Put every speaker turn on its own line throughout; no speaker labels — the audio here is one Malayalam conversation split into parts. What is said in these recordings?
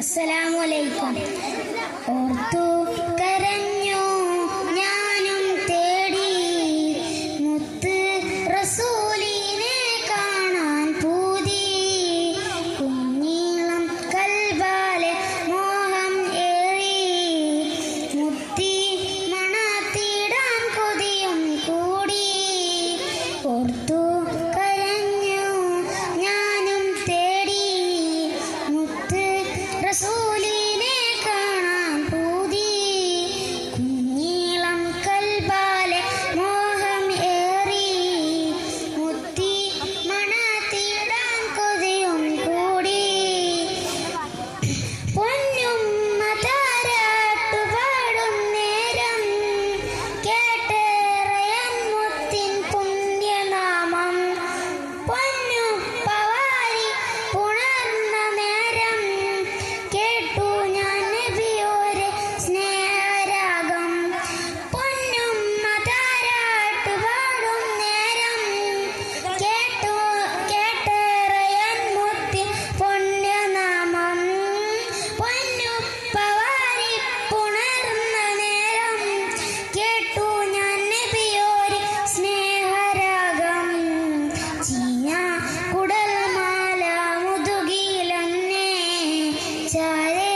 അസ്സലാമു അലൈക്കും. ഓർത്തു കരഞ്ഞു ഞാനും തേടി മുത്ത് റസൂലിനെ കാണാൻ പൂതി. കുഞ്ഞീളം കൽബാലെ മോഹം ഏറി മുത്തി മണത്തിടാൻ കൊതിയും കൂടി. ഓർത്തു കരഞ്ഞു ഞാനും തേടി മുത്ത് റസൂലിനെ കാണാൻ പൂതി. കുഞ്ഞീളം കൽബാലെ മോഹം ഏറി മുത്തി മണത്തിടാൻ കൊതിയും കൂടി. പൊന്നുമ്മ താരാട്ടു പാടും നേരം കേട്ടേറയൻ മുത്തിൻ പുണ്യനാമം. പൊന്നുപ്പ വാരി പുണർന്ന നേരം കേട്ടു ഞാൻ നബിയോരെ സ്നേഹരാഗം. പൊന്നുമ്മ താരാട്ടു പാടും നേരം കേട്ടേറയൻ മുത്തിൻ പുണ്യനാമം. പൊന്നുപ്പ വാരി പുണർന്ന നേരം കേട്ടു ഞാൻ നബിയോരെ സ്നേഹരാഗം. ചീഞ്ഞ കുടൽമാല മുതുകിലെന്നെ ചാരെ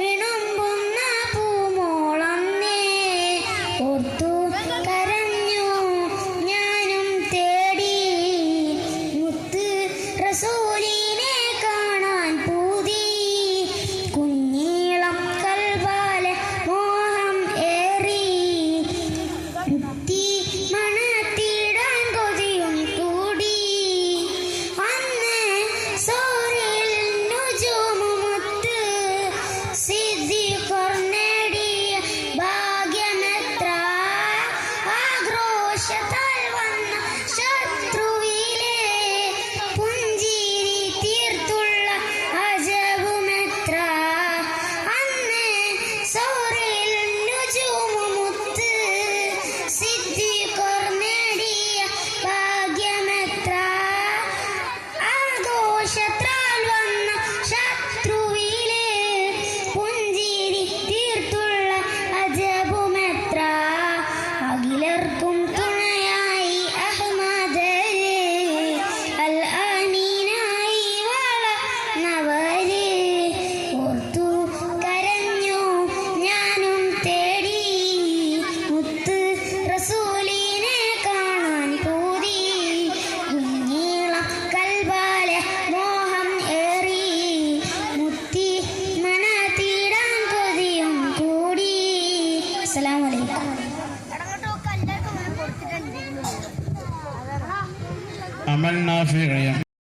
വിണുമ്പുന്ന പൂമോളന്നെ. ഓർത്തു കരഞ്ഞു ഞാനും തേടി മുത്ത് റസൂലിനെ കാണാൻ പൂതി. കുഞ്ഞീളം കൽബാലെ മോഹം ഏറി മുത്തി മണത്തിടാൻ കൊതിയും കൂടി. അന്ന് സൂര്യൽ നുജൂമുമുത്ത് സിദ്ദീഖർ നേടിയ ഭാഗ്യമെത്ര. ആക്രോശത്താൽ വന്ന ശത്രുവിലെ പുഞ്ചിരി തീർത്തുള്ള അജബുമെത്ര. അന്ന് സൂര്യൽ നുജൂമുമുത്ത് സിദ്ദീഖർ നേടിയ ഭാഗ്യമെത്ര. ആഘോഷത്താൽ വന്ന ശത്രുവിലെ പുഞ്ചിരി തീർത്തുള്ള അജബുമെത്ര. അഖിലർക്കും തുണയായി അഹ്മദരെ അൽ അമീനായി വളർന്നവരെ. ഓർത്തു കരഞ്ഞു ഞാനും തേടി മുത്ത് റസൂലിനെ കാണാൻ പൂതി. കുഞ്ഞീളം കൽബാലെ മോഹം ഏറി മുത്തി മണത്തിടാൻ കൊതിയും കൂടി. അസ്സലാമു അലൈക്കും.
അമൽ നാഫിയ